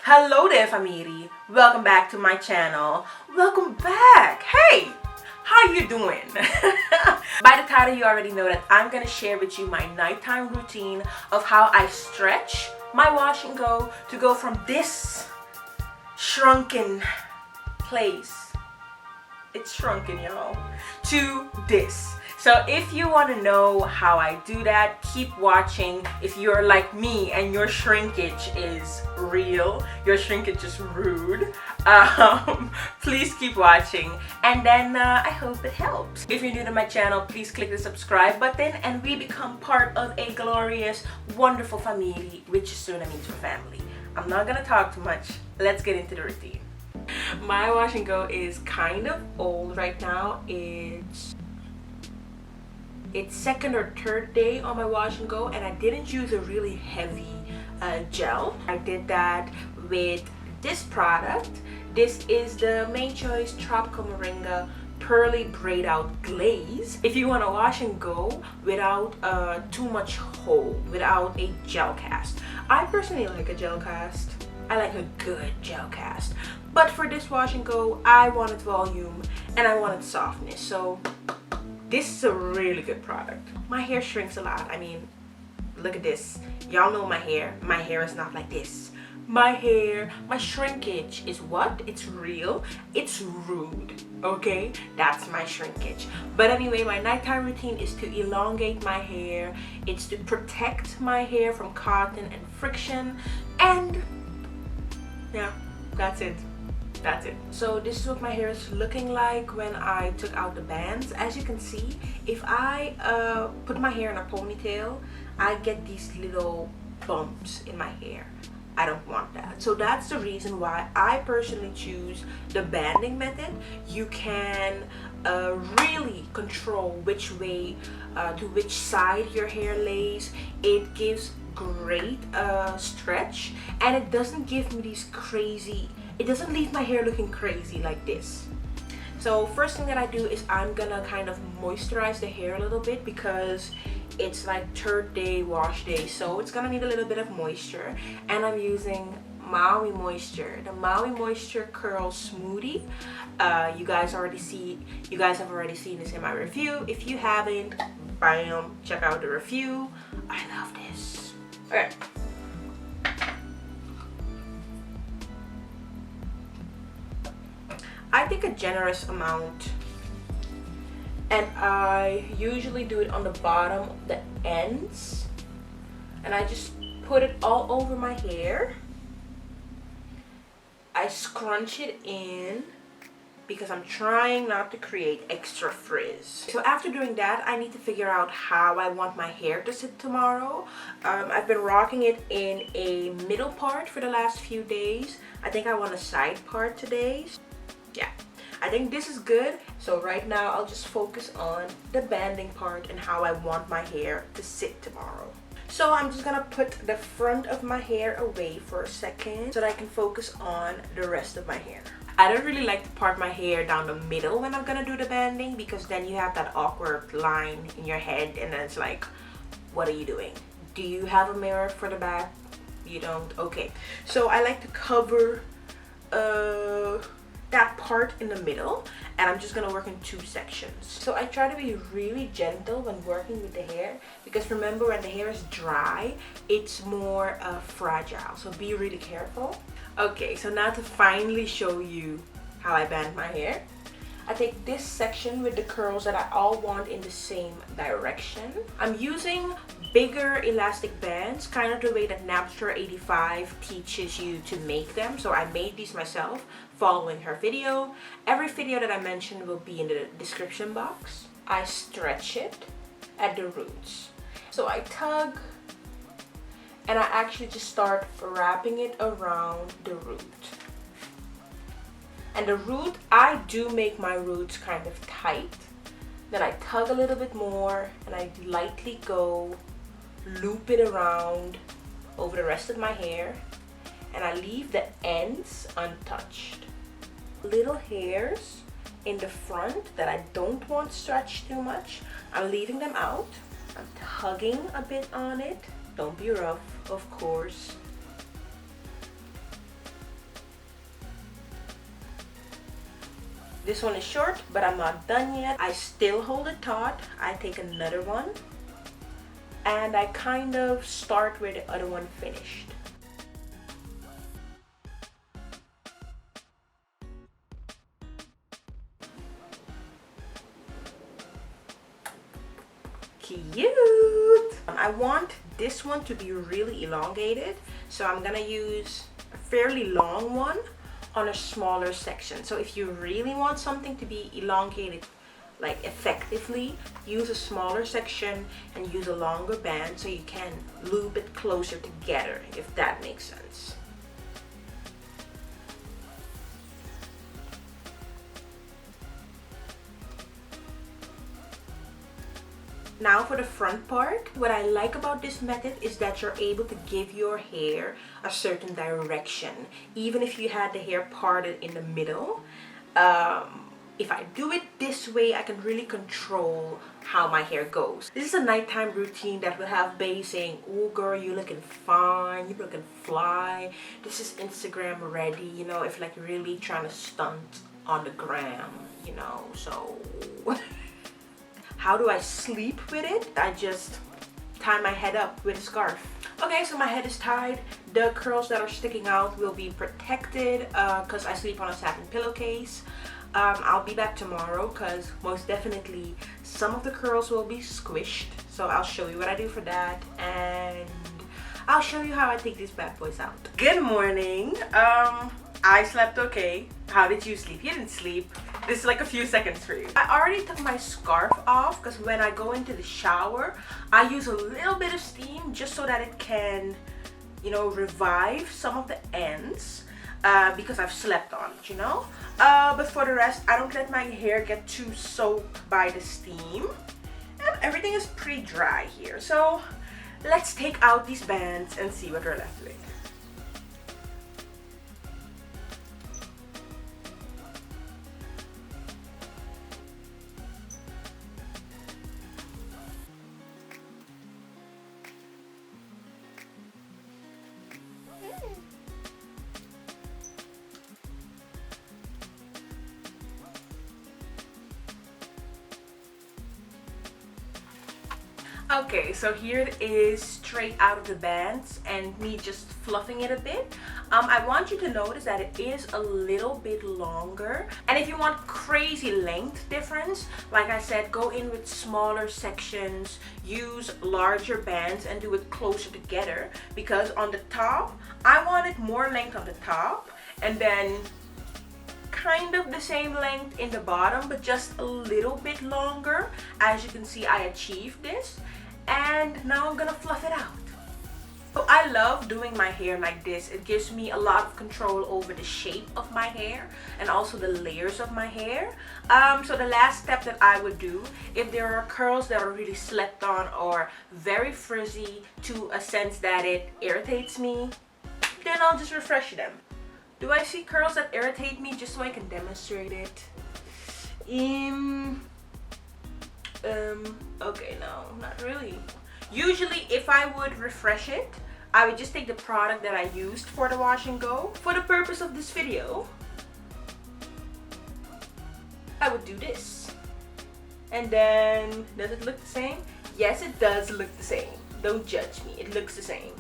Hello there, Famiri. Welcome back to my channel. Welcome back. Hey, how you doing? By the title, you already know that I'm gonna share with you my nighttime routine of how I stretch my wash and go to go from this shrunken place. It's shrunken, y'all, to this. So if you want to know how I do that, keep watching. If you're like me and your shrinkage is real, your shrinkage is rude, please keep watching, and then I hope it helps. If you're new to my channel, please click the subscribe button and we become part of a glorious, wonderful family, which is Surinamese for family. I'm not gonna talk too much. Let's get into the routine. My wash and go is kind of old right now. It's second or third day on my wash and go, and I didn't use a really heavy gel. I did that with this product. This is the MAUI Tropical Moringa Pearly Braid Out Glaze. If you want to wash and go without too much hold, without a gel cast. I personally like a gel cast. I like a good gel cast. But for this wash and go, I wanted volume and I wanted softness. So this is a really good product. My hair shrinks a lot. I mean, look at this. Y'all know my hair. My hair is not like this. My hair, my shrinkage is what? It's real. It's rude. Okay? That's my shrinkage. But anyway, my nighttime routine is to elongate my hair. It's to protect my hair from cotton and friction. And yeah, that's it. That's it. So this is what my hair is looking like when I took out the bands. As you can see, if I put my hair in a ponytail, I get these little bumps in my hair. I don't want that. So that's the reason why I personally choose the banding method. You can really control which way to which side your hair lays. It gives great stretch, and it doesn't give me these crazy, it doesn't leave my hair looking crazy like this. So first thing that I do is I'm gonna kind of moisturize the hair a little bit because it's like third day wash day, so it's gonna need a little bit of moisture, and I'm using MAUI Moisture, the MAUI Moisture Curl Smoothie. You guys have already seen this in my review. If you haven't, bam, check out the review. I love this. Okay. I take a generous amount, and I usually do it on the bottom, the ends, and I just put it all over my hair. I scrunch it in because I'm trying not to create extra frizz. So after doing that, I need to figure out how I want my hair to sit tomorrow. I've been rocking it in a middle part for the last few days. I think I want a side part today. Yeah, I think this is good. So right now I'll just focus on the banding part and how I want my hair to sit tomorrow. So I'm just gonna put the front of my hair away for a second so that I can focus on the rest of my hair. I don't really like to part my hair down the middle when I'm gonna do the banding, because then you have that awkward line in your head and then it's like, what are you doing? Do you have a mirror for the back? You don't? Okay. So I like to cover that part in the middle, and I'm just gonna work in two sections. So I try to be really gentle when working with the hair, because remember, when the hair is dry, it's more fragile, so be really careful. Okay, so now to finally show you how I band my hair, I take this section with the curls that I all want in the same direction. I'm using bigger elastic bands, kind of the way that Napster 85 teaches you to make them. So I made these myself following her video. Every video that I mentioned will be in the description box. I stretch it at the roots. So I tug, and I actually just start wrapping it around the root. And the root, I do make my roots kind of tight. Then I tug a little bit more and I lightly go loop it around over the rest of my hair, and I leave the ends untouched. Little hairs in the front that I don't want stretched too much, I'm leaving them out. I'm tugging a bit on it. Don't be rough, of course. This one is short, but I'm not done yet. I still hold it taut. I take another one and I kind of start where the other one finished. Cute! I want this one to be really elongated, so I'm gonna use a fairly long one on a smaller section. So if you really want something to be elongated like effectively, use a smaller section and use a longer band so you can loop it closer together, if that makes sense. Now for the front part, what I like about this method is that you're able to give your hair a certain direction, even if you had the hair parted in the middle. If I do it this way, I can really control how my hair goes. This is a nighttime routine that will have Bae saying, "Oh girl, you looking fine, you looking fly." This is Instagram ready, you know, if like really trying to stunt on the gram, you know, so. How do I sleep with it? I just tie my head up with a scarf. Okay, so my head is tied. The curls that are sticking out will be protected because I sleep on a satin pillowcase. I'll be back tomorrow because most definitely some of the curls will be squished. So I'll show you what I do for that, and I'll show you how I take these bad boys out. Good morning. I slept okay. How did you sleep? You didn't sleep. This is like a few seconds for you. I already took my scarf off because when I go into the shower, I use a little bit of steam just so that it can, you know, revive some of the ends because I've slept on it, you know. But for the rest, I don't let my hair get too soaked by the steam. And everything is pretty dry here. So let's take out these bands and see what we're left with. Okay, so here it is straight out of the bands and me just fluffing it a bit. I want you to notice that it is a little bit longer, and if you want crazy length difference, like I said, go in with smaller sections, use larger bands and do it closer together, because on the top I wanted more length on the top and then kind of the same length in the bottom, but just a little bit longer. As you can see, I achieved this, and now I'm gonna fluff it out. So I love doing my hair like this. It gives me a lot of control over the shape of my hair and also the layers of my hair. So the last step that I would do, if there are curls that are really slept on or very frizzy to a sense that it irritates me, then I'll just refresh them. Do I see curls that irritate me? Just so I can demonstrate it. Okay, no, not really. Usually if I would refresh it, I would just take the product that I used for the wash and go. For the purpose of this video, I would do this. And then, does it look the same? Yes, it does look the same. Don't judge me, it looks the same.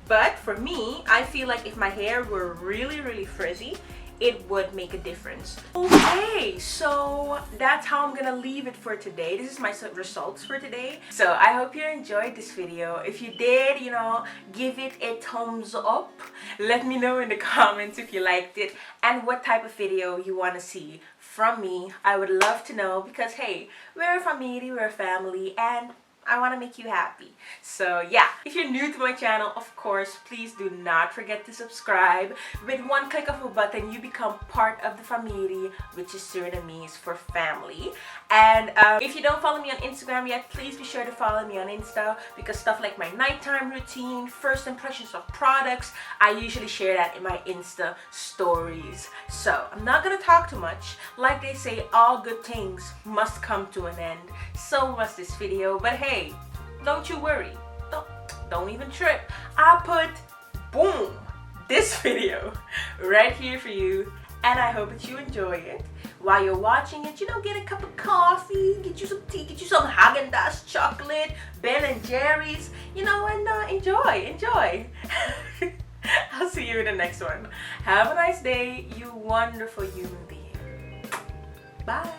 But for me, I feel like if my hair were really, really frizzy, it would make a difference. Okay, so that's how I'm gonna leave it for today. This is my results for today. So I hope you enjoyed this video. If you did, you know, give it a thumbs up. Let me know in the comments if you liked it and what type of video you want to see from me. I would love to know, because hey, we're a family, we're a family, and I want to make you happy. So yeah, if you're new to my channel, of course, please do not forget to subscribe. With one click of a button, you become part of the Famiri, which is Surinamese for family. And if you don't follow me on Instagram yet, please be sure to follow me on Insta, because stuff like my nighttime routine, first impressions of products, I usually share that in my Insta stories. So I'm not gonna talk too much. Like they say, all good things must come to an end. So must this video. But hey, don't you worry. Don't even trip. I put, boom, this video right here for you. And I hope that you enjoy it. while you're watching it, you know, get a cup of coffee, get you some tea, get you some Haagen-Dazs chocolate, Ben and Jerry's, you know, and enjoy. I'll see you in the next one. Have a nice day, you wonderful human being. Bye.